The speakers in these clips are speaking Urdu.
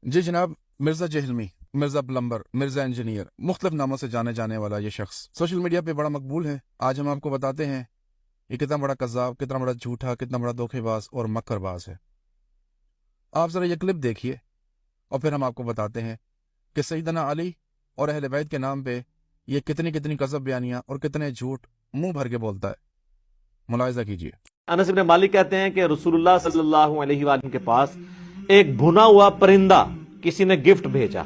جی جناب، مرزا جہلمی، مرزا پلمبر، مرزا انجینئر، مختلف ناموں سے جانے جانے والا یہ شخص سوشل میڈیا پہ بڑا مقبول ہے۔ آج ہم آپ کو بتاتے ہیں یہ کتنا بڑا کذاب، کتنا بڑا جھوٹا، کتنا بڑا دھوکے باز اور مکر باز ہے۔ آپ ذرا یہ کلپ دیکھیے اور پھر ہم آپ کو بتاتے ہیں کہ سیدنا علی اور اہل بیت کے نام پہ یہ کتنی کتنی کذب بیانیاں اور کتنے جھوٹ منہ بھر کے بولتا ہے۔ ملاحظہ کیجیے۔ انس بن مالک کہتے ہیں کہ رسول اللہ صلی اللہ علیہ وآلہ کے پاس ایک بھنا ہوا پرندہ کسی نے گفٹ بھیجا،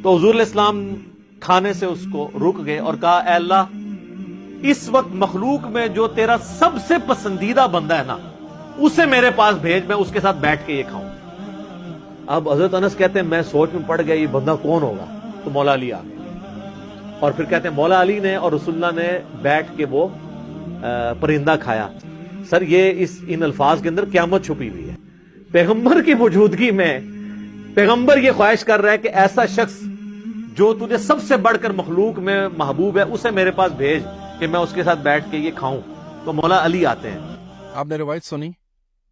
تو حضور علیہ السلام کھانے سے اس کو رک گئے اور کہا، اے اللہ، اس وقت مخلوق میں جو تیرا سب سے پسندیدہ بندہ ہے نا، اسے میرے پاس بھیج، میں اس کے ساتھ بیٹھ کے یہ کھاؤں۔ اب حضرت انس کہتے ہیں میں سوچ میں پڑ گیا یہ بندہ کون ہوگا، تو مولا علی آ گئے اور پھر کہتے ہیں مولا علی نے اور رسول اللہ نے بیٹھ کے وہ پرندہ کھایا۔ سر یہ ان الفاظ کے اندر قیامت چھپی ہوئی ہے۔ پیغمبر کی موجودگی میں پیغمبر یہ خواہش کر رہا ہے کہ ایسا شخص جو تجھے سب سے بڑھ کر مخلوق میں محبوب ہے اسے میرے پاس بھیج کہ میں اس کے ساتھ بیٹھ کے یہ کھاؤں، تو مولا علی آتے ہیں۔ آپ نے روایت سنی،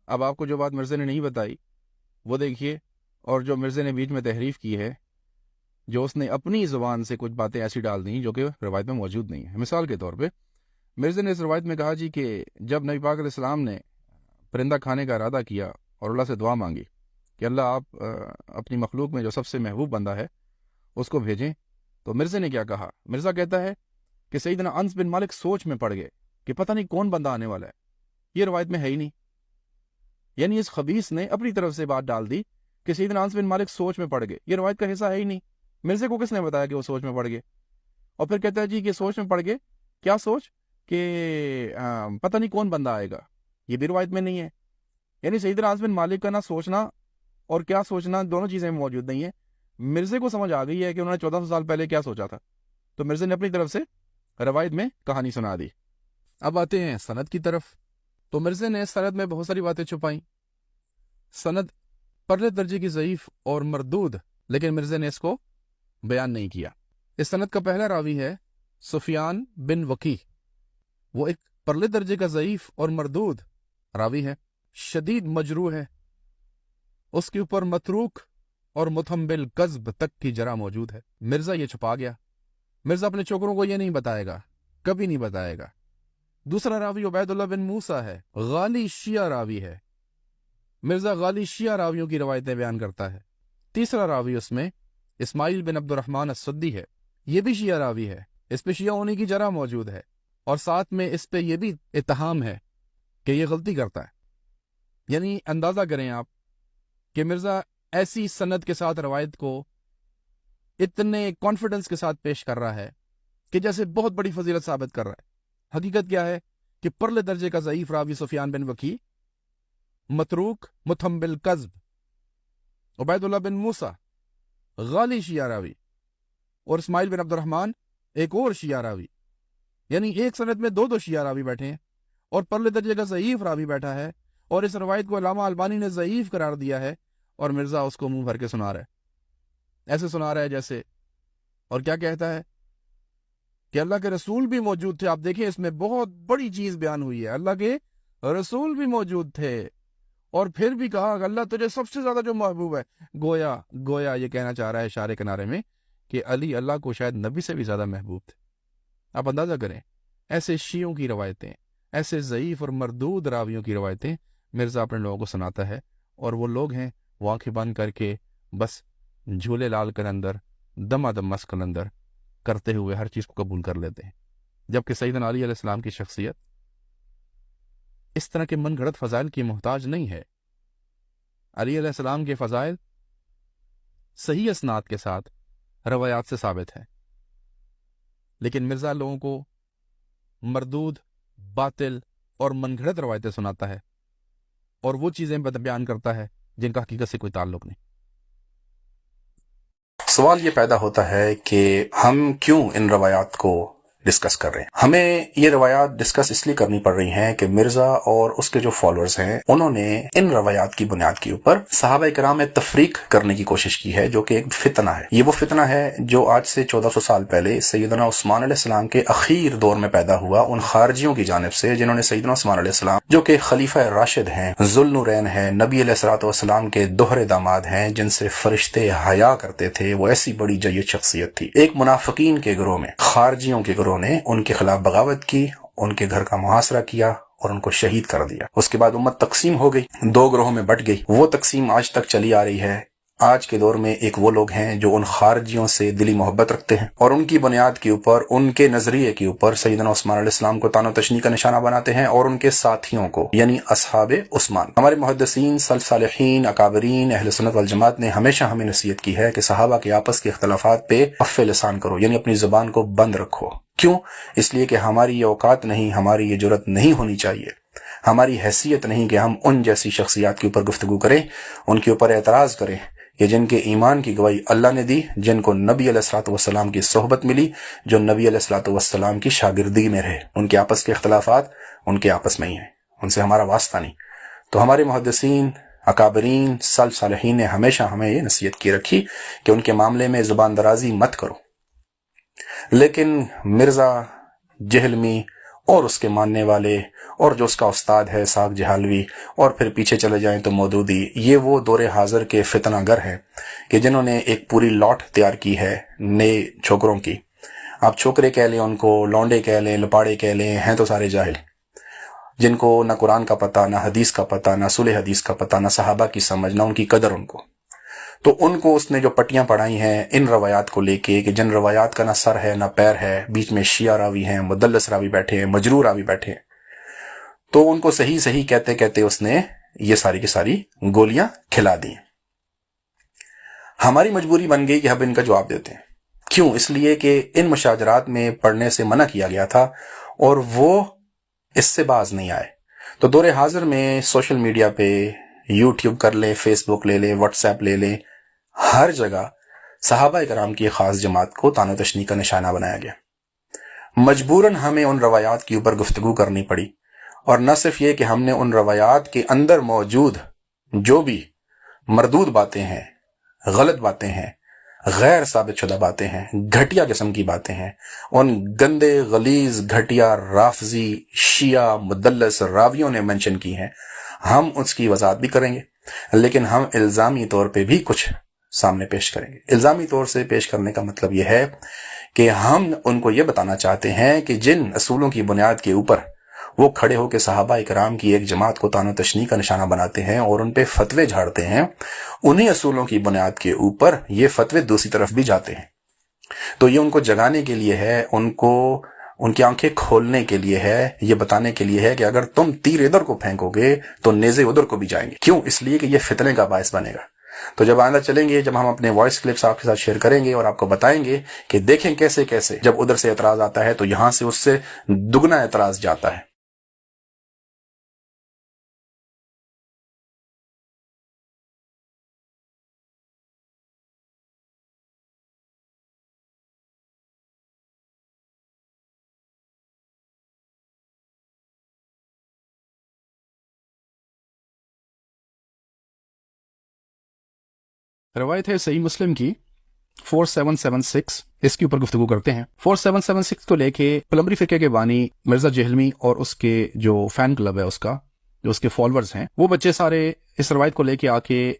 اب آپ کو جو بات مرزا نے نہیں بتائی وہ دیکھیے، اور جو مرزا نے بیچ میں تحریف کی ہے، جو اس نے اپنی زبان سے کچھ باتیں ایسی ڈال دیں جو کہ روایت میں موجود نہیں ہیں۔ مثال کے طور پہ مرزا نے اس روایت میں کہا جی کہ جب نبی پاک علیہ السلام نے پرندہ کھانے کا ارادہ کیا اور اللہ سے دعا مانگی کہ اللہ آپ اپنی مخلوق میں جو سب سے محبوب بندہ ہے اس کو بھیجیں، تو مرزا نے کیا کہا؟ مرزا کہتا ہے کہ سیدنا انس بن مالک سوچ میں پڑ گئے کہ پتہ نہیں کون بندہ آنے والا ہے، یہ روایت میں ہے ہی نہیں۔ یعنی اس خبیث نے اپنی طرف سے بات ڈال دی کہ سیدنا انس بن مالک سوچ میں پڑ گئے، یہ روایت کا حصہ ہے ہی نہیں۔ مرزا کو کس نے بتایا کہ وہ سوچ میں پڑ گئے؟ اور پھر کہتا ہے جی کہ سوچ میں پڑ گئے، کیا سوچ؟ کہ پتہ نہیں کون بندہ آئے گا، یہ بھی روایت میں نہیں ہے۔ یعنی سیدنا انس بن مالک کا نہ سوچنا اور کیا سوچنا دونوں چیزیں موجود نہیں ہیں۔ مرزا کو سمجھ آ گئی ہے کہ انہوں نے 1400 سال پہلے کیا سوچا تھا، تو مرزا نے اپنی طرف سے روایت میں کہانی سنا دی۔ اب آتے ہیں سند کی طرف، تو مرزا نے سند میں بہت ساری باتیں چھپائیں۔ سند پرلے درجے کی ضعیف اور مردود، لیکن مرزا نے اس کو بیان نہیں کیا۔ اس سند کا پہلا راوی ہے سفیان بن وکی، وہ ایک پرلے درجے کا ضعیف اور مردود راوی ہے، شدید مجروح ہے، اس کے اوپر متروک اور متہم بالکذب تک کی جرح موجود ہے۔ مرزا یہ چھپا گیا، مرزا اپنے چوکروں کو یہ نہیں بتائے گا، کبھی نہیں بتائے گا۔ دوسرا راوی عبید اللہ بن موسیٰ ہے، غالی شیعہ راوی ہے، مرزا غالی شیعہ راویوں کی روایتیں بیان کرتا ہے۔ تیسرا راوی اس میں اسماعیل بن عبد الرحمن السدی ہے، یہ بھی شیعہ راوی ہے، اس پہ شیعہ ہونے کی جرح موجود ہے، اور ساتھ میں اس پہ یہ بھی اتہام ہے کہ یہ غلطی کرتا ہے۔ یعنی اندازہ کریں آپ کہ مرزا ایسی سند کے ساتھ روایت کو اتنے کانفیڈنس کے ساتھ پیش کر رہا ہے کہ جیسے بہت بڑی فضیلت ثابت کر رہا ہے۔ حقیقت کیا ہے کہ پرلے درجے کا ضعیف راوی سفیان بن وکی، متروک متہم بالکذب عبید اللہ بن موسیٰ غالی شیعہ راوی، اور اسماعیل بن عبد الرحمن ایک اور شیعہ راوی، یعنی ایک سند میں دو شیعہ راوی بیٹھے ہیں، اور پرلے درجے کا ضعیف راوی بیٹھا ہے، اور اس روایت کو علامہ البانی نے ضعیف قرار دیا ہے، اور مرزا اس کو منہ بھر کے سنا رہا ہے، ایسے سنا رہا ہے جیسے، اور کیا کہتا ہے کہ اللہ کے رسول بھی موجود تھے۔ آپ دیکھیں اس میں بہت بڑی چیز بیان ہوئی ہے، اللہ کے رسول بھی موجود تھے، اور پھر بھی کہا کہ اللہ تجھے سب سے زیادہ جو محبوب ہے، گویا یہ کہنا چاہ رہا ہے اشارے کنارے میں کہ علی اللہ کو شاید نبی سے بھی زیادہ محبوب تھے۔ آپ اندازہ کریں، ایسے شیعوں کی روایتیں، ایسے ضعیف اور مردود راویوں کی روایتیں مرزا اپنے لوگوں کو سناتا ہے، اور وہ لوگ ہیں وہ آنکھیں بند کر کے بس جھولے لال کر اندر دم مس کر اندر کرتے ہوئے ہر چیز کو قبول کر لیتے ہیں، جبکہ سیدنا علی علیہ السلام کی شخصیت اس طرح کے من گھڑت فضائل کی محتاج نہیں ہے۔ علی علیہ السلام کے فضائل صحیح اسناد کے ساتھ روایات سے ثابت ہے، لیکن مرزا لوگوں کو مردود، باطل اور من گھڑت روایتیں سناتا ہے، اور وہ چیزیں بیان کرتا ہے جن کا حقیقت سے کوئی تعلق نہیں۔ سوال یہ پیدا ہوتا ہے کہ ہم کیوں ان روایات کو ڈسکس کر رہے ہیں. ہمیں یہ روایات ڈسکس اس لیے کرنی پڑ رہی ہیں کہ مرزا اور اس کے جو فالوورز ہیں انہوں نے ان روایات کی بنیاد کے اوپر صحابہ کرام میں تفریق کرنے کی کوشش کی ہے، جو کہ ایک فتنہ ہے. یہ وہ فتنہ ہے جو آج سے 1400 سال پہلے سیدنا عثمان علیہ السلام کے اخیر دور میں پیدا ہوا ان خارجیوں کی جانب سے، جنہوں نے سیدنا عثمان علیہ السلام جو کہ خلیفہ راشد ہیں، ذوالنورین ہیں، نبی علیہ الصلوۃ والسلام کے دوہرے داماد ہیں، جن سے فرشتے حیا کرتے تھے. وہ ایسی بڑی جید شخصیت تھی. ایک منافقین کے گروہ میں، خارجیوں کے گروہ نے ان کے خلاف بغاوت کی، ان کے گھر کا محاصرہ کیا اور ان کو شہید کر دیا. اس کے بعد امت تقسیم ہو گئی، دو گروہوں میں بٹ گئی. وہ تقسیم آج تک چلی آ رہی ہے. آج کے دور میں ایک وہ لوگ ہیں جو ان خارجیوں سے دلی محبت رکھتے ہیں اور ان کی بنیاد کے اوپر، ان کے نظریے کے اوپر سیدنا عثمان علیہ السلام کو طعن و تشنیع کا نشانہ بناتے ہیں اور ان کے ساتھیوں کو، یعنی اصحاب عثمان. ہمارے محدثین، سلف صالحین، اکابرین، اہل سنت والجماعت نے ہمیشہ ہمیں نصیحت کی ہے کہ صحابہ کے آپس کے اختلافات پہ عف لسان کرو، یعنی اپنی زبان کو بند رکھو. کیوں؟ اس لیے کہ ہماری یہ اوقات نہیں، ہماری یہ جرت نہیں ہونی چاہیے، ہماری حیثیت نہیں کہ ہم ان جیسی شخصیات کے اوپر گفتگو کریں، ان کے اوپر اعتراض کریں کہ جن کے ایمان کی گواہی اللہ نے دی، جن کو نبی علیہ الصلوۃ والسلام کی صحبت ملی، جو نبی علیہ الصلوۃ والسلام کی شاگردی میں رہے. ان کے آپس کے اختلافات ان کے آپس میں ہی ہیں، ان سے ہمارا واسطہ نہیں. تو ہمارے محدثین، اکابرین، سلف صالحین نے ہمیشہ ہمیں یہ نصیحت کی رکھی کہ ان کے معاملے میں زبان درازی مت کرو. لیکن مرزا جہلمی اور اس کے ماننے والے اور جو اس کا استاد ہے اسحاق جہالوی، اور پھر پیچھے چلے جائیں تو مودودی، یہ وہ دور حاضر کے فتنہ گر ہیں کہ جنہوں نے ایک پوری لاٹ تیار کی ہے نئے چھوکروں کی. آپ چھوکرے کہہ لیں، ان کو لونڈے کہہ لیں، لپاڑے کہہ لیں، ہیں تو سارے جاہل، جن کو نہ قرآن کا پتہ، نہ حدیث کا پتہ، نہ اصول حدیث کا پتہ، نہ صحابہ کی سمجھ، نہ ان کی قدر ان کو. تو ان کو اس نے جو پٹیاں پڑھائی ہیں ان روایات کو لے کے، کہ جن روایات کا نہ سر ہے نہ پیر ہے، بیچ میں شیعہ راوی ہیں، مدلس راوی بیٹھے ہیں، مجروح راوی بیٹھے ہیں، تو ان کو صحیح صحیح کہتے کہتے اس نے یہ ساری کی ساری گولیاں کھلا دی. ہماری مجبوری بن گئی کہ ہم ان کا جواب دیتے ہیں. کیوں؟ اس لیے کہ ان مشاجرات میں پڑھنے سے منع کیا گیا تھا اور وہ اس سے باز نہیں آئے. تو دور حاضر میں سوشل میڈیا پہ، یوٹیوب کر لیں، فیس بک لے لیں، واٹس ایپ لے لیں، ہر جگہ صحابہ کرام کی خاص جماعت کو طعن و تشنیع کا نشانہ بنایا گیا. مجبوراً ہمیں ان روایات کے اوپر گفتگو کرنی پڑی. اور نہ صرف یہ کہ ہم نے ان روایات کے اندر موجود جو بھی مردود باتیں ہیں، غلط باتیں ہیں، غیر ثابت شدہ باتیں ہیں، گھٹیا قسم کی باتیں ہیں، ان گندے غلیظ گھٹیا رافضی شیعہ مدلس راویوں نے منشن کی ہیں، ہم اس کی وضاحت بھی کریں گے. لیکن ہم الزامی طور پہ بھی کچھ سامنے پیش کریں گے. الزامی طور سے پیش کرنے کا مطلب یہ ہے کہ ہم ان کو یہ بتانا چاہتے ہیں کہ جن اصولوں کی بنیاد کے اوپر وہ کھڑے ہو کے صحابہ کرام کی ایک جماعت کو طعن و تشنیع کا نشانہ بناتے ہیں اور ان پہ فتوے جھاڑتے ہیں، انہی اصولوں کی بنیاد کے اوپر یہ فتوے دوسری طرف بھی جاتے ہیں. تو یہ ان کو جگانے کے لیے ہے، ان کو ان کی آنکھیں کھولنے کے لیے ہے، یہ بتانے کے لیے ہے کہ اگر تم تیر ادھر کو پھینکو گے تو نیزے ادھر کو بھی جائیں گے. کیوں؟ اس لیے کہ یہ فتنے کا باعث بنے گا. تو جب آئندہ چلیں گے، جب ہم اپنے وائس کلپس آپ کے ساتھ شیئر کریں گے اور آپ کو بتائیں گے کہ دیکھیں کیسے کیسے جب ادھر سے اعتراض آتا ہے تو یہاں سے اس سے دگنا اعتراض جاتا ہے. روایت ہے صحیح مسلم کی 4776، اس کے اوپر گفتگو کرتے ہیں. 4776 کو لے کے پلمبری فرقے کے بانی مرزا جہلمی اور اس کے جو فین کلب ہے، اس کا جو اس کے فالورز ہیں، وہ بچے سارے اس روایت کو لے کے آ کے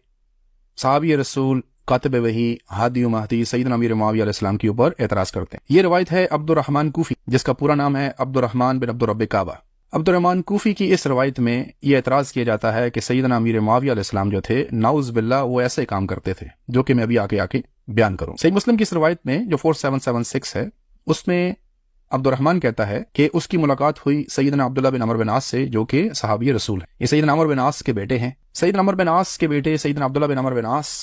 صحابی رسول، کاتب وحی، ہادی و مہدی سیدنا امیر معاویہ علیہ السلام کے اوپر اعتراض کرتے ہیں. یہ روایت ہے عبد الرحمن کوفی، جس کا پورا نام ہے عبد الرحمن بن عبد الرب کعبہ. عبد الرحمن کوفی کی اس روایت میں یہ اعتراض کیا جاتا ہے کہ سیدنا امیر معاویہ علیہ السلام جو تھے، نعوذ باللہ، وہ ایسے کام کرتے تھے جو کہ میں ابھی آگے بیان کروں. صحیح مسلم کی اس روایت میں جو 4776 ہے، اس میں عبد الرحمن کہتا ہے کہ اس کی ملاقات ہوئی سیدنا عبداللہ بن عمر بن عاص سے، جو کہ صحابی رسول ہیں. یہ سیدنا عمر بن عاص کے بیٹے ہیں. سیدنا عمر بن عاص کے بیٹے سیدنا عبداللہ بن عمر بن عاص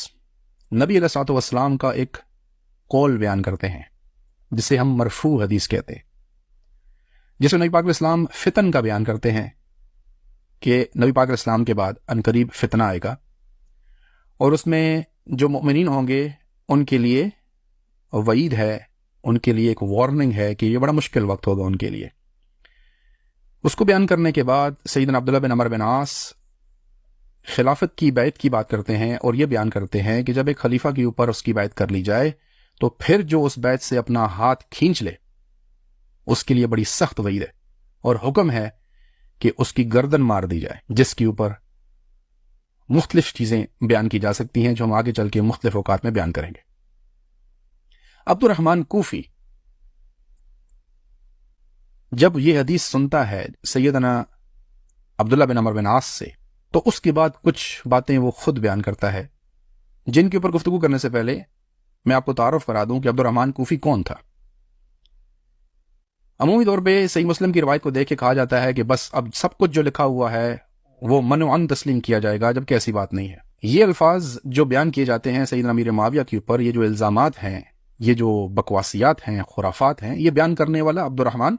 نبی علیہ الصلوۃ والسلام کا ایک قول بیان کرتے ہیں جسے ہم مرفوع حدیث کہتے ہیں، جس میں نبی پاک علیہ السلام فتن کا بیان کرتے ہیں کہ نبی پاک علیہ السلام کے بعد عنقریب فتنہ آئے گا اور اس میں جو مؤمنین ہوں گے ان کے لیے وعید ہے ان کے لیے ایک وارننگ ہے کہ یہ بڑا مشکل وقت ہوگا ان کے لیے. اس کو بیان کرنے کے بعد سیدنا عبداللہ بن عمر بن عاص خلافت کی بیعت کی بات کرتے ہیں اور یہ بیان کرتے ہیں کہ جب ایک خلیفہ کے اوپر اس کی بیعت کر لی جائے تو پھر جو اس بیعت سے اپنا ہاتھ کھینچ لے اس کے لیے بڑی سخت وعید ہے اور حکم ہے کہ اس کی گردن مار دی جائے، جس کے اوپر مختلف چیزیں بیان کی جا سکتی ہیں جو ہم آگے چل کے مختلف اوقات میں بیان کریں گے. عبد الرحمن کوفی جب یہ حدیث سنتا ہے سیدنا عبداللہ بن عمر بن عاص سے تو اس کے بعد کچھ باتیں وہ خود بیان کرتا ہے جن کے اوپر گفتگو کرنے سے پہلے میں آپ کو تعارف کرا دوں کہ عبد الرحمن کوفی کون تھا. عمومی طور پہ صحیح مسلم کی روایت کو دیکھ کے کہا جاتا ہے کہ بس اب سب کچھ جو لکھا ہوا ہے وہ منوعاً تسلیم کیا جائے گا، جبکہ ایسی بات نہیں ہے. یہ الفاظ جو بیان کیے جاتے ہیں سیدنا امیر معاویہ کے اوپر، یہ جو الزامات ہیں، یہ جو بکواسیات ہیں، خرافات ہیں، یہ بیان کرنے والا عبد الرحمن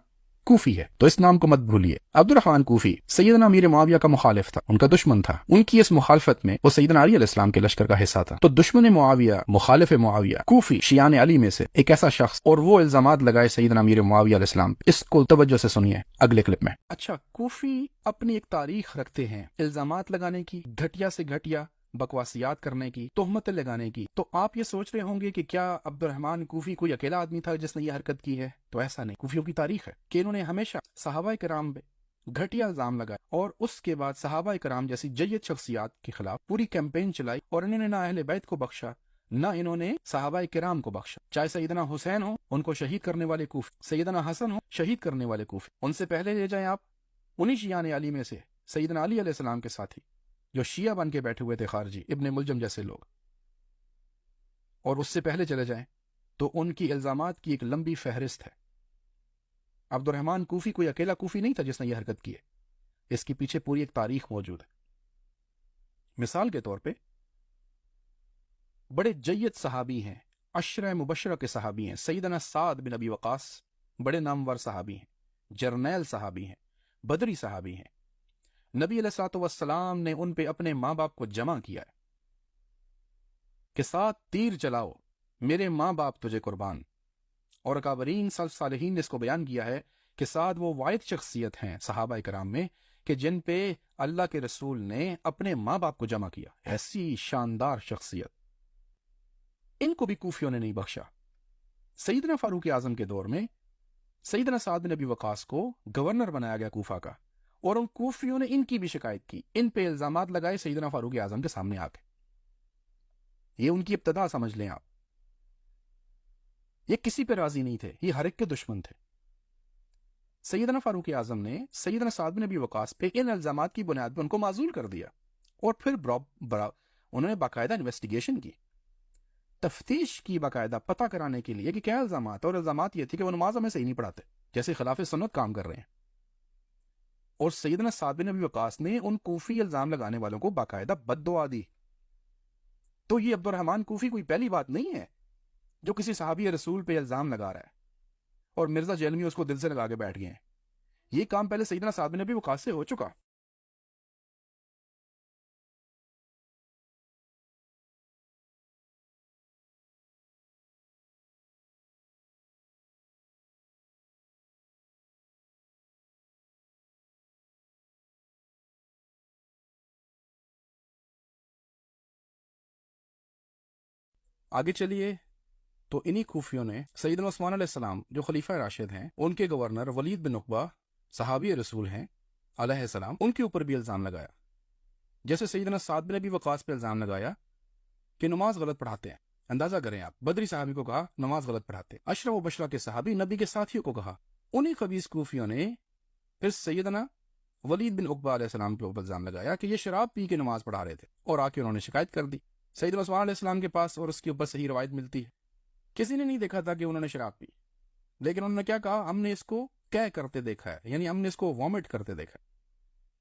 کوفی ہے. تو اس نام کو مت بھولیے. عبد الرحمن کوفی سیدنا امیر معاویہ کا مخالف تھا، ان کا دشمن تھا. ان کی اس مخالفت میں وہ سیدنا علی علیہ السلام کے لشکر کا حصہ تھا. تو دشمن معاویہ، مخالف معاویہ، کوفی شیعان علی میں سے ایک ایسا شخص، اور وہ الزامات لگائے سیدنا امیر معاویہ علیہ السلام. اس کو توجہ سے سنیے اگلے کلپ میں. اچھا، کوفی اپنی ایک تاریخ رکھتے ہیں الزامات لگانے کی، گھٹیا سے گھٹیا بکواسیات کرنے کی، تہمتیں لگانے کی. تو آپ یہ سوچ رہے ہوں گے کہ کیا عبد الرحمن کوفی کوئی اکیلا آدمی تھا جس نے یہ حرکت کی ہے؟ تو ایسا نہیں. کوفیوں کی تاریخ ہے کہ انہوں نے ہمیشہ صحابہ کرام پہ گھٹیا الزام لگائے اور اس کے بعد صحابہ کرام جیسی جید شخصیات کے خلاف پوری کیمپین چلائی، اور انہوں نے نہ اہل بیت کو بخشا نہ انہوں نے صحابہ کرام کو بخشا. چاہے سیدنا حسین ہو، ان کو شہید کرنے والے کوفی، سیدنا حسن ہو، شہید کرنے والے کوفی. ان سے پہلے لے جائیں آپ انہی شیعان علی میں سے سیدنا علی علیہ السلام کے ساتھی جو شیعہ بن کے بیٹھے ہوئے تھے، خارجی، ابن ملجم جیسے لوگ. اور اس سے پہلے چلے جائیں تو ان کی الزامات کی ایک لمبی فہرست ہے. عبد الرحمن کوفی کوئی اکیلا کوفی نہیں تھا جس نے یہ حرکت کی ہے، اس کے پیچھے پوری ایک تاریخ موجود ہے. مثال کے طور پہ بڑے جید صحابی ہیں، عشرہ مبشرہ کے صحابی ہیں. سیدنا سعد بن ابی وقاص بڑے نامور صحابی ہیں، جرنیل صحابی ہیں، بدری صحابی ہیں. نبی علیہ الصلوۃ والسلام نے ان پہ اپنے ماں باپ کو جمع کیا ہے کہ 7 تیر چلاؤ میرے ماں باپ تجھے قربان. اور اکابرین صالحین نے اس کو بیان کیا ہے کہ 7 وہ واحد شخصیت ہیں صحابہ کرام میں کہ جن پہ اللہ کے رسول نے اپنے ماں باپ کو جمع کیا. ایسی شاندار شخصیت، ان کو بھی کوفیوں نے نہیں بخشا. سیدنا فاروق اعظم کے دور میں سیدنا سعد بن ابی وقاص کو گورنر بنایا گیا کوفہ کا، اور ان کوفیوں نے ان کی بھی شکایت کی، ان پہ الزامات لگائے سیدنا فاروق اعظم کے سامنے آ کے. یہ ان کی ابتدا سمجھ لیں آپ. یہ کسی پہ راضی نہیں تھے، یہ ہر ایک کے دشمن تھے. سیدنا فاروق اعظم نے سیدنا سعد بن ابی وقاص پہ ان الزامات کی بنیاد پہ ان کو معزول کر دیا، اور پھر انہوں نے باقاعدہ انویسٹیگیشن کی، تفتیش کی باقاعدہ پتہ کرانے کے لیے کہ کیا الزامات. اور الزامات یہ تھی کہ وہ نماز ہمیں صحیح نہیں پڑھاتے، جیسے خلاف سنت کام کر رہے ہیں. اور سیدنا سعد بن ابی وقاص نے ان کوفی الزام لگانے والوں کو باقاعدہ بد دعا دی. تو یہ عبد الرحمن کوفی کوئی پہلی بات نہیں ہے جو کسی صحابی رسول پہ الزام لگا رہا ہے اور مرزا جیلمی اس کو دل سے لگا کے بیٹھ گئے ہیں. یہ کام پہلے سیدنا سعد بن ابی وقاص سے ہو چکا. آگے چلیے تو انہی کوفیوں نے سیدنا عثمان علیہ السلام جو خلیفہ راشد ہیں، ان کے گورنر ولید بن عقبہ صحابی رسول ہیں علیہ السلام، ان کے اوپر بھی الزام لگایا. جیسے سیدنا سعد بن ابی وقاص پہ الزام لگایا کہ نماز غلط پڑھاتے ہیں. اندازہ کریں آپ، بدری صحابی کو کہا نماز غلط پڑھاتے. اشرف و بشرا کے صحابی نبی کے ساتھیوں کو کہا. انہی خبیث کوفیوں نے پھر سیدنا ولید بن عقبہ علیہ السلام کے اوپر الزام لگایا کہ یہ شراب پی کے نماز پڑھا رہے تھے، اور آ کے انہوں نے شکایت کر دی سیدنا عثمان علیہ السلام کے پاس، اور اس کے اوپر صحیح روایت ملتی ہے. کسی نے نہیں دیکھا تھا کہ انہوں نے شراب پی، لیکن انہوں نے کیا کہا، ہم نے اس کو کیا کرتے دیکھا ہے، یعنی ہم نے اس کو وامٹ کرتے دیکھا ہے.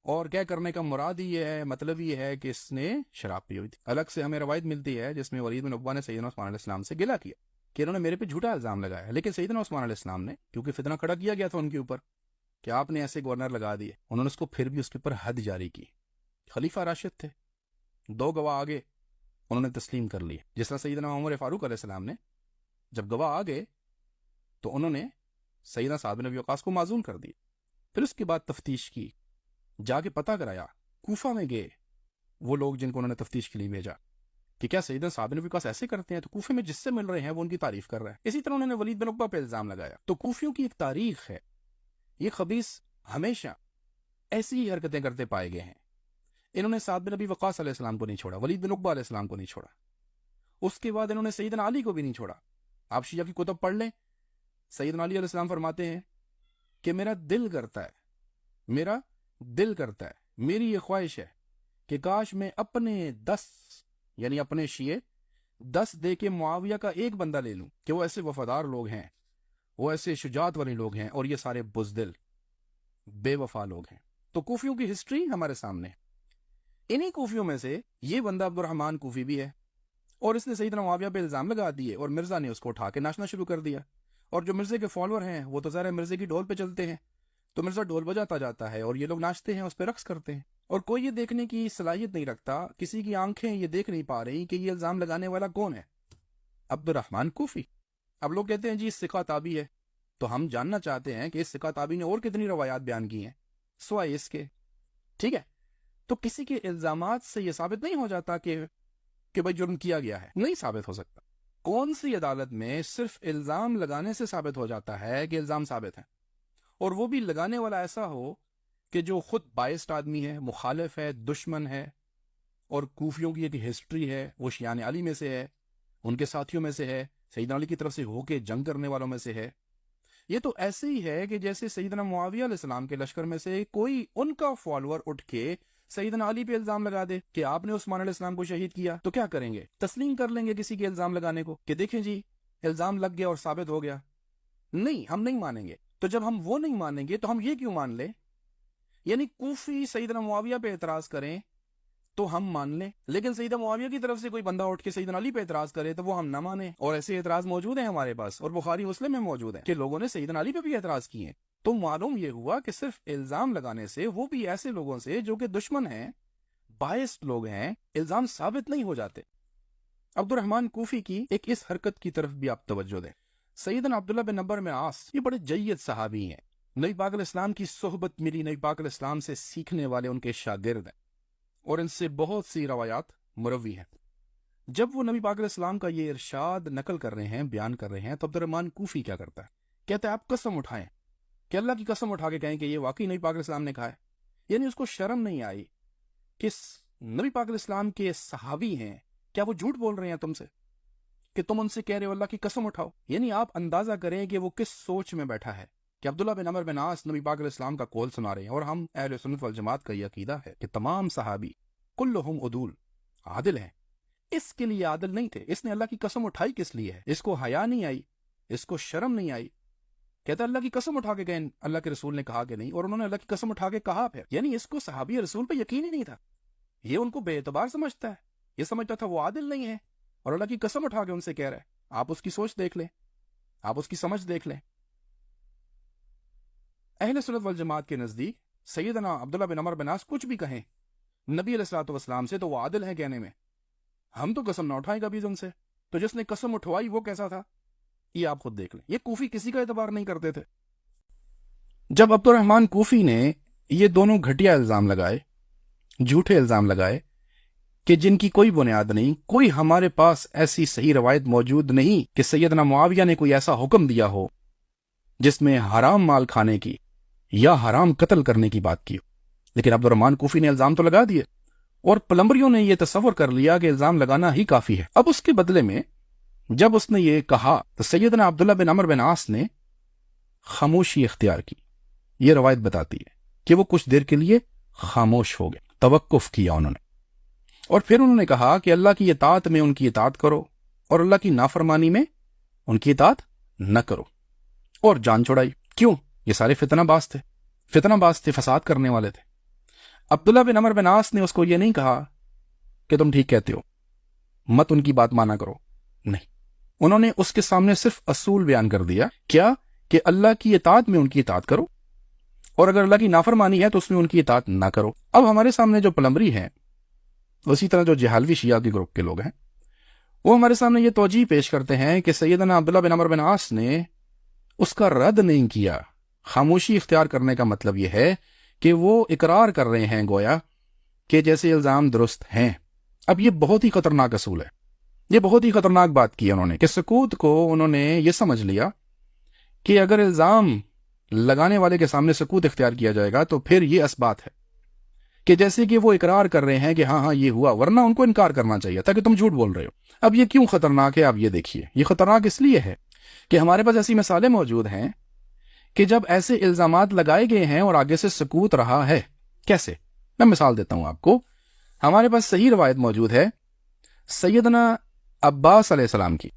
اور کیا کرنے کا مراد یہ ہے، مطلب یہ ہے کہ اس نے شراب پی ہوئی تھی. الگ سے ہمیں روایت ملتی ہے جس میں ولید بن عقبہ نے سیدنا عثمان علیہ السلام سے گلہ کیا کہ انہوں نے میرے پہ جھوٹا الزام لگایا. لیکن سیدنا عثمان علیہ السلام نے، کیونکہ فتنہ کھڑا کیا گیا تھا ان کے اوپر کہ آپ نے ایسے گورنر لگا دیے، انہوں نے اس کو پھر بھی اس کے اوپر حد جاری کی. خلیفہ راشد تھے، 2 گواہ آگے انہوں نے تسلیم کر لی. جس طرح سیدنا عمر فاروق علیہ السلام نے جب گواہ آ گئے تو انہوں نے سیدنا سعد بن ابی وقاص کو معزول کر دیا. پھر اس کے بعد تفتیش کی, جا کے پتہ کرایا, کوفہ میں گئے وہ لوگ جن کو انہوں نے تفتیش کے لیے بھیجا کہ کیا سیدنا سعد بن ابی وقاص ایسے کرتے ہیں, تو کوفے میں جس سے مل رہے ہیں وہ ان کی تعریف کر رہے ہیں. اسی طرح انہوں نے ولید بن عقبہ پہ الزام لگایا. تو کوفیوں کی ایک تاریخ ہے, یہ خبیث ہمیشہ ایسی ہی حرکتیں کرتے پائے گئے ہیں. انہوں نے سعد بن ابی وقاص علیہ السلام کو نہیں چھوڑا, ولید بن عقبہ علیہ السلام کو نہیں چھوڑا, اس کے بعد انہوں نے سیدنا علی کو بھی نہیں چھوڑا. آپ شیعہ کی کتب پڑھ لیں, سیدنا علی علیہ السلام فرماتے ہیں کہ میرا دل کرتا ہے, میری یہ خواہش ہے کہ کاش میں اپنے 10 یعنی اپنے شیعے 10 دے کے معاویہ کا ایک بندہ لے لوں کہ وہ ایسے وفادار لوگ ہیں, وہ ایسے شجاعت والے لوگ ہیں, اور یہ سارے بزدل بے وفا لوگ ہیں. تو کوفیوں کی ہسٹری ہمارے سامنے ہے. انہی کوفیوں میں سے یہ بندہ عبد الرحمن کوفی بھی ہے, اور اس نے سیدنا معاویہ پہ الزام لگا دیے, اور مرزا نے اس کو اٹھا کے ناچنا شروع کر دیا. اور جو مرزے کے فالوور ہیں وہ تو ظاہر مرزے کی ڈھول پہ چلتے ہیں, تو مرزا ڈھول بجاتا جاتا ہے اور یہ لوگ ناچتے ہیں, اس پہ رقص کرتے ہیں, اور کوئی یہ دیکھنے کی صلاحیت نہیں رکھتا, کسی کی آنکھیں یہ دیکھ نہیں پا رہی کہ یہ الزام لگانے والا کون ہے, عبد الرحمن کوفی. اب لوگ کہتے ہیں جی ثقہ تابعی ہے, تو ہم جاننا چاہتے ہیں کہ اس ثقہ تابعی نے اور کتنی روایات بیان کی ہیں سوائے اس کے. ٹھیک ہے, تو کسی کے الزامات سے یہ ثابت نہیں ہو جاتا کہ بھائی جرم کیا گیا ہے, نہیں ثابت ہو سکتا. کون سی عدالت میں صرف الزام لگانے سے ثابت ہو جاتا ہے کہ الزام ثابت ہے, اور وہ بھی لگانے والا ایسا ہو کہ جو خود بائسڈ آدمی ہے, مخالف ہے, دشمن ہے, اور کوفیوں کی ایک ہسٹری ہے, وہ شیعان علی میں سے ہے, ان کے ساتھیوں میں سے ہے, سیدنا علی کی طرف سے ہو کے جنگ کرنے والوں میں سے ہے. یہ تو ایسے ہی ہے کہ جیسے سیدنا معاویہ علیہ السلام کے لشکر میں سے کوئی ان کا فالوور اٹھ کے سیدنا علی پہ الزام لگا دے کہ آپ نے عثمان علیہ السلام کو شہید کیا, تو کیا کریں گے؟ تسلیم کر لیں گے کسی کے الزام لگانے کو کہ دیکھیں جی الزام لگ گیا اور ثابت ہو گیا. نہیں, ہم نہیں مانیں گے. تو جب ہم وہ نہیں مانیں گے تو ہم یہ کیوں مان لیں؟ یعنی کوفی سیدنا معاویہ پہ اعتراض کریں تو ہم مان لیں, لیکن سیدنا معاویہ کی طرف سے کوئی بندہ اٹھ کے سیدنا علی پہ اعتراض کرے تو وہ ہم نہ مانیں. اور ایسے اعتراض موجود ہیں ہمارے پاس, اور بخاری مسلم میں موجود ہیں کہ لوگوں نے سیدنا علی پہ بھی اعتراض کیے ہیں. تو معلوم یہ ہوا کہ صرف الزام لگانے سے, وہ بھی ایسے لوگوں سے جو کہ دشمن ہیں, بائسڈ لوگ ہیں, الزام ثابت نہیں ہو جاتے. عبد الرحمن کوفی کی ایک اس حرکت کی طرف بھی آپ توجہ دیں. سیدنا عبداللہ بن عمرو بن عاص یہ بڑے جید صحابی ہیں, نبی پاک علیہ السلام کی صحبت ملی, نبی پاک علیہ السلام سے سیکھنے والے ان کے شاگرد ہیں, اور ان سے بہت سی روایات مروی ہیں. جب وہ نبی پاک علیہ السلام کا یہ ارشاد نقل کر رہے ہیں, بیان کر رہے ہیں, تو عبد الرحمن کوفی کیا کرتا ہے؟ کہتا ہے آپ قسم اٹھائیں, کہ اللہ کی قسم اٹھا کے کہیں کہ یہ واقعی نبی پاک علیہ السلام نے کہا ہے. یعنی اس کو شرم نہیں آئی کہ نبی پاک علیہ السلام کے صحابی ہیں, کیا وہ جھوٹ بول رہے ہیں تم سے کہ تم ان سے کہہ رہے ہو اللہ کی قسم اٹھاؤ؟ یعنی آپ اندازہ کریں کہ وہ کس سوچ میں بیٹھا ہے کہ عبداللہ بن عمرو بن عاص نبی پاک علیہ السلام کا قول سنا رہے ہیں. اور ہم اہل سنت والجماعت کا یہ عقیدہ ہے کہ تمام صحابی کلہم عدول, عادل ہیں. اس کے لیے عادل نہیں تھے, اس نے اللہ کی قسم اٹھائی کس لیے ہے؟ اس کو حیا نہیں آئی, اس کو شرم نہیں آئی. کہتا اللہ کی قسم اٹھا کے گئے, اللہ کے رسول نے کہا کہ نہیں, اور انہوں نے اللہ کی قسم اٹھا کے کہا پھر. یعنی اس کو صحابی رسول پہ یقین ہی نہیں تھا, یہ ان کو بے اعتبار سمجھتا ہے, یہ سمجھتا تھا وہ عادل نہیں ہے, اور اللہ کی قسم اٹھا کے ان سے کہہ رہا ہے. آپ اس کی سوچ دیکھ لیں, آپ اس کی سمجھ دیکھ لیں. اہل سنت والجماعت کے نزدیک سیدنا عبداللہ بن عمرو بن عاص کچھ بھی کہیں نبی علیہ الصلوۃ والسلام سے تو وہ عادل ہیں کہنے میں, ہم تو قسم نہ اٹھائیں کبھی ان سے. تو جس نے قسم اٹھوائی وہ کیسا تھا یہ آپ خود دیکھ لیں. یہ کوفی کسی کا اعتبار نہیں کرتے تھے. جب عبد الرحمن کوفی نے یہ دونوں گھٹیا الزام لگائے, جھوٹے الزام لگائے کہ جن کی کوئی بنیاد نہیں, کوئی ہمارے پاس ایسی صحیح روایت موجود نہیں کہ سیدنا معاویہ نے کوئی ایسا حکم دیا ہو جس میں حرام مال کھانے کی یا حرام قتل کرنے کی بات کی ہو, لیکن عبد الرحمن کوفی نے الزام تو لگا دیے, اور پلمبریوں نے یہ تصور کر لیا کہ الزام لگانا ہی کافی ہے. اب اس کے بدلے میں جب اس نے یہ کہا تو سیدنا عبداللہ بن عمرو بن عاص نے خاموشی اختیار کی. یہ روایت بتاتی ہے کہ وہ کچھ دیر کے لیے خاموش ہو گئے, توقف کیا انہوں نے, اور پھر انہوں نے کہا کہ اللہ کی اطاعت میں ان کی اطاعت کرو اور اللہ کی نافرمانی میں ان کی اطاعت نہ کرو, اور جان چھڑائی. کیوں؟ یہ سارے فتنہ باز تھے, فساد کرنے والے تھے. عبداللہ بن عمرو بن عاص نے اس کو یہ نہیں کہا کہ تم ٹھیک کہتے ہو, مت ان کی بات مانا کرو, نہیں. انہوں نے اس کے سامنے صرف اصول بیان کر دیا, کیا کہ اللہ کی اطاعت میں ان کی اطاعت کرو, اور اگر اللہ کی نافرمانی ہے تو اس میں ان کی اطاعت نہ کرو. اب ہمارے سامنے جو پلمبری ہیں, اسی طرح جو جہالوی شیعہ کی گروپ کے لوگ ہیں, وہ ہمارے سامنے یہ توجیہ پیش کرتے ہیں کہ سیدنا عبداللہ بن عمرو بن عاص نے اس کا رد نہیں کیا. خاموشی اختیار کرنے کا مطلب یہ ہے کہ وہ اقرار کر رہے ہیں گویا کہ جیسے الزام درست ہیں. اب یہ بہت ہی خطرناک اصول ہے. یہ بہت ہی خطرناک بات کی انہوں نے کہ سکوت کو انہوں نے یہ سمجھ لیا کہ اگر الزام لگانے والے کے سامنے سکوت اختیار کیا جائے گا تو پھر یہ اسبات ہے کہ جیسے کہ وہ اقرار کر رہے ہیں کہ ہاں یہ ہوا، ورنہ ان کو انکار کرنا چاہیے تھا کہ تم جھوٹ بول رہے ہو. اب یہ کیوں خطرناک ہے؟ آپ یہ دیکھیے. یہ خطرناک اس لیے ہے کہ ہمارے پاس ایسی مثالیں موجود ہیں کہ جب ایسے الزامات لگائے گئے ہیں اور آگے سے سکوت رہا ہے. کیسے؟ میں مثال دیتا ہوں آپ کو. ہمارے پاس صحیح روایت موجود ہے سیدنا عباس علیہ السلام کی.